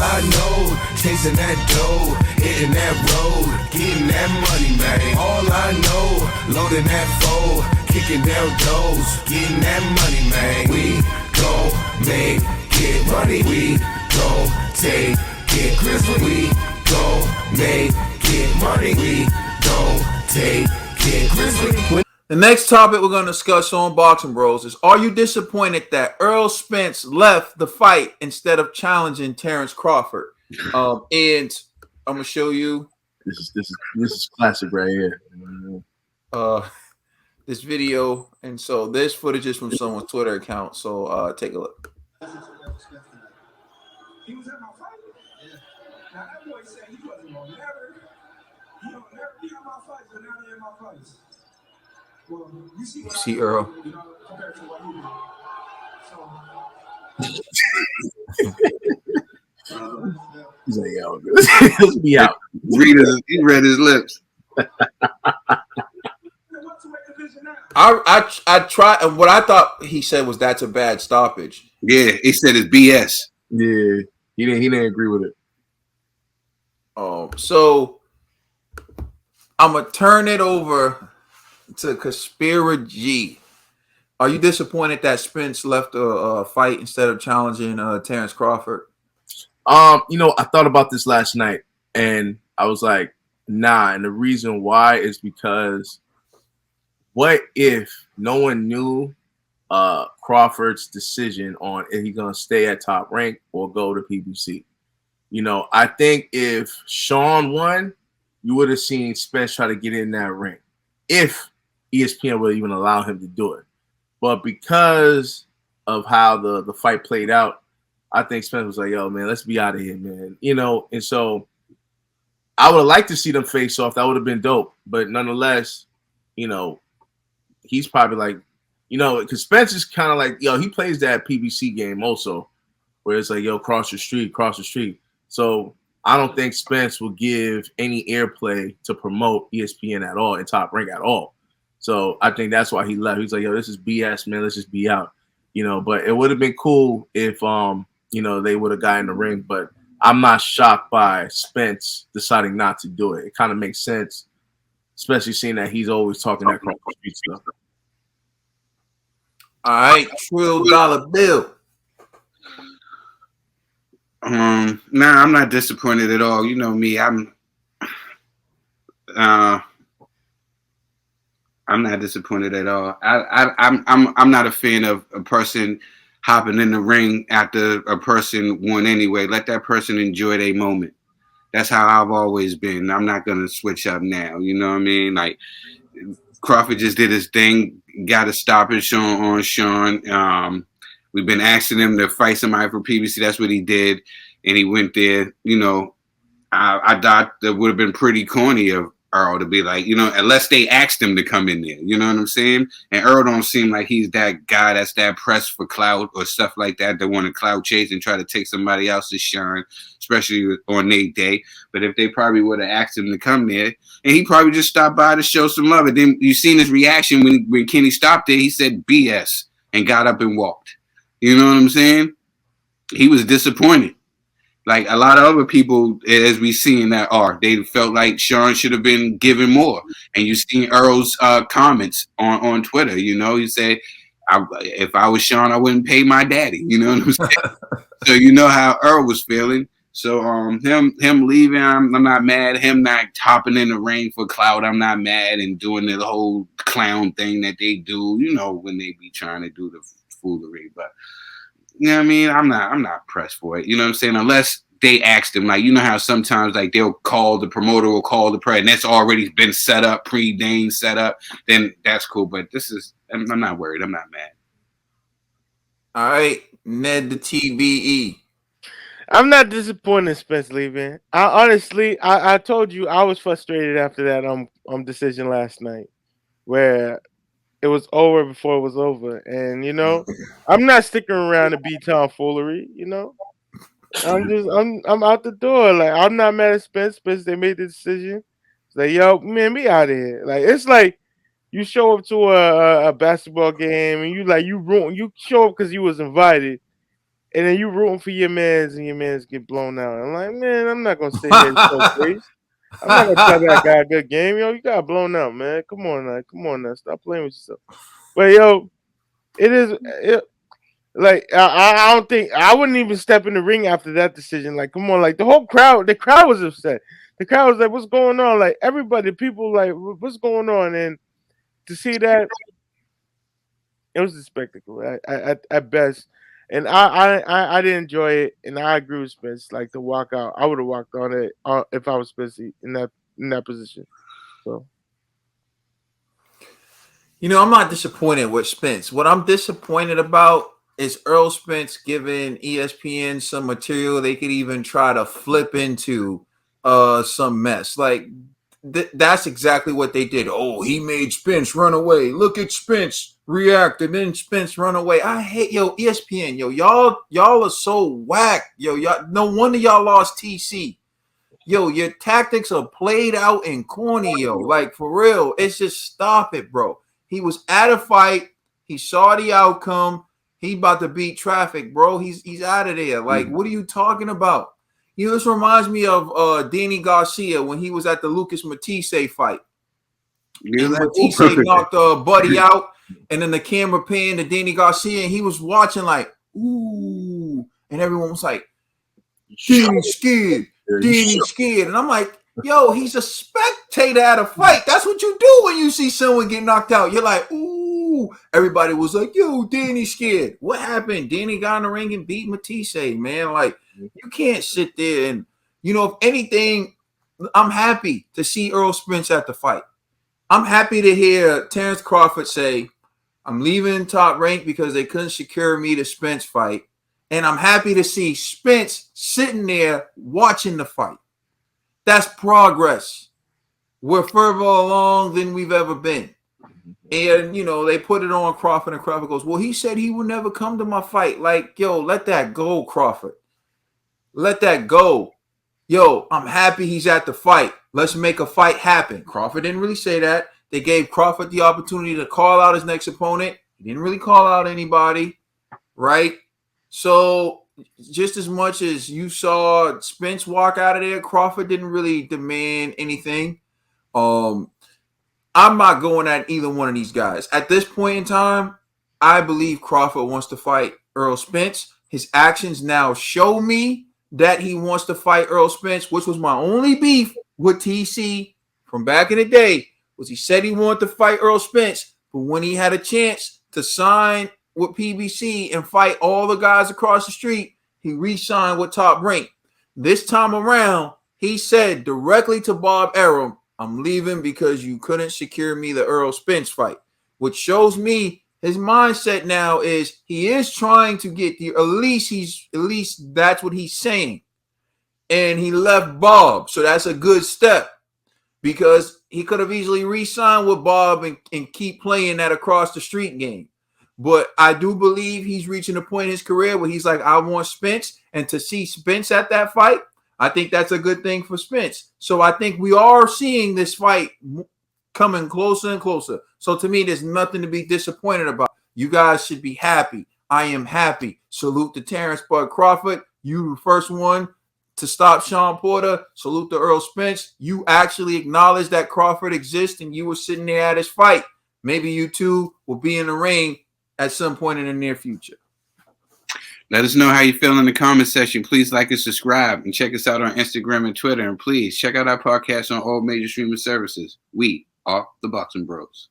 I know, chasing that dough, hitting that road, getting that money, man. All I know, loading that foe, kicking down doors, getting that money, man. We gon' make it money. We gon' take it Grizzly. We gon' make it money. We gon' take it Grizzly. The next topic we're going to discuss on Boxing Bros is: are you disappointed that Errol Spence left the fight instead of challenging Terence Crawford? And I'm gonna show you. This is classic right here. This video, and so this footage is from someone's Twitter account. So take a look. He was at my fight. Yeah. Now that boy said he wasn't gonna never be in my fights, but now he in my fights. Well, you see Earl. You know, compared to what he did. He's like, yo, let's be out. He read his lips. I tried, and what I thought he said was that's a bad stoppage. Yeah, he said it's BS. Yeah, he didn't agree with it. So I'm gonna turn it over to Conspiracy. Are you disappointed that Spence left a fight instead of challenging Terence Crawford? You know, I thought about this last night, and I was like, nah. And the reason why is because what if no one knew Crawford's decision on if he's gonna stay at Top Rank or go to PBC? You know, I think if Shawn won, you would have seen Spence try to get in that ring if ESPN would even allow him to do it. But because of how the fight played out, I think Spence was like, yo, man, let's be out of here, man. You know, and so I would have liked to see them face off. That would have been dope. But nonetheless, you know, he's probably like, you know, because Spence is kind of like, yo, he plays that PBC game also, where it's like, yo, cross the street. So I don't think Spence will give any airplay to promote ESPN at all and Top Rank at all. So I think that's why he left. He's like, yo, this is BS, man. Let's just be out. You know, but it would have been cool if, you know, they would have got in the ring. But I'm not shocked by Spence deciding not to do it. It kind of makes sense, especially seeing that he's always talking that cross the street stuff. All right, Trill Dollar Bill. Nah, I'm not disappointed at all. You know me, I'm not disappointed at all. I'm not a fan of a person hopping in the ring after a person won anyway. Let that person enjoy their moment. That's how I've always been. I'm not gonna switch up now. You know what I mean? Like Crawford just did his thing, got a stoppage on Shawn. We've been asking him to fight somebody for PBC. That's what he did, and he went there. You know, I thought that would have been pretty corny of Earl to be like, you know, unless they asked him to come in there, you know what I'm saying? And Earl don't seem like he's that guy that's that pressed for clout or stuff like that want to clout chase and try to take somebody else's shine, especially on their day. But if they probably would have asked him to come there, and he probably just stopped by to show some love. And then you seen his reaction when Kenny stopped there. He said BS and got up and walked. You know what I'm saying? He was disappointed. Like a lot of other people, as we see in that arc, they felt like Shawn should have been given more. And you seen Earl's comments on Twitter. You know, he said, if I was Shawn, I wouldn't pay my daddy. You know what I'm saying? So you know how Earl was feeling. So him leaving, I'm not mad. Him not hopping in the ring for clout, I'm not mad. And doing the whole clown thing that they do, you know, when they be trying to do the foolery. But you know what I mean? I'm not pressed for it. You know what I'm saying? Unless they asked him, like, you know how sometimes like they'll call the promoter or call the press, and that's already been set up, preordained, set up, then that's cool. But I'm not worried. I'm not mad. All right, Ned the TBE. I'm not disappointed in Spence leaving. I told you I was frustrated after that decision last night, where it was over before it was over. And, you know, I'm not sticking around to be tomfoolery, you know. I'm out the door. Like, I'm not mad at Spence. They made the decision. It's like, yo, man, be out of here. Like, it's like you show up to a basketball game and you show up because you was invited, and then you rooting for your mans and your mans get blown out. I'm like, man, I'm not gonna sit here and show face. I'm not gonna tell that guy a good game. Yo, you got blown out, man. Come on now. Stop playing with yourself. But yo, it is like I don't think I wouldn't even step in the ring after that decision. Like, come on, like the crowd was upset. The crowd was like, "What's going on?" Like everybody, people like, "What's going on?" And to see that, it was a spectacle at best. And I didn't enjoy it, and I agree with Spence. Like to walk out, I would have walked on it if I was Spence in that position. So I'm not disappointed with Spence. What I'm disappointed about is Errol Spence giving ESPN some material they could even try to flip into some mess. Like that's exactly what they did. Oh, he made Spence run away. Look at Spence react, and then Spence run away. I hate ESPN. Y'all are so whack. Y'all, no wonder y'all lost TC. Your tactics are played out and corny, Like for real, it's just stop it, bro. He was at a fight. He saw the outcome. He about to beat traffic, bro. He's out of there. Like, what are you talking about? This reminds me of Danny Garcia when he was at the Lucas Matisse fight. And Matisse knocked Buddy out, and then the camera panned to Danny Garcia, and he was watching like, ooh, and everyone was like, Danny scared. Danny scared. And I'm like, he's a spectator at a fight. That's what you do when you see someone get knocked out. You're like, ooh. Everybody was like, Danny scared. What happened? Danny got in the ring and beat Matisse, man. Like, you can't sit there and, if anything, I'm happy to see Errol Spence at the fight. I'm happy to hear Terence Crawford say, I'm leaving Top Rank because they couldn't secure me the Spence fight. And I'm happy to see Spence sitting there watching the fight. That's progress. We're further along than we've ever been. And, they put it on Crawford, and Crawford goes, well, he said he would never come to my fight. Like, let that go, Crawford. Let that go. I'm happy he's at the fight. Let's make a fight happen. Crawford didn't really say that. They gave Crawford the opportunity to call out his next opponent. He didn't really call out anybody, right? So just as much as you saw Spence walk out of there, Crawford didn't really demand anything. I'm not going at either one of these guys. At this point in time, I believe Crawford wants to fight Errol Spence. His actions now show me that he wants to fight Errol Spence, which was my only beef with TC from back in the day, was he said he wanted to fight Errol Spence, but when he had a chance to sign with PBC and fight all the guys across the street, he re-signed with Top Rank. This time around, he said directly to Bob Arum, I'm leaving because you couldn't secure me the Errol Spence fight, which shows me his mindset now is he is trying to get the at least that's what he's saying. And he left Bob. So that's a good step because he could have easily re-signed with Bob and keep playing that across the street game. But I do believe he's reaching a point in his career where he's like, I want Spence. And to see Spence at that fight, I think that's a good thing for Spence. So I think we are seeing this fight coming closer and closer. So to me, there's nothing to be disappointed about. You guys should be happy. I am happy. Salute to Terence Bud Crawford. You the first one to stop Shawn Porter. Salute to Errol Spence. You actually acknowledge that Crawford exists and you were sitting there at his fight. Maybe you two will be in the ring at some point in the near future. Let us know how you feel in the comment section. Please like and subscribe, and check us out on Instagram and Twitter. And please check out our podcast on all major streaming services. We are the Boxing Bros.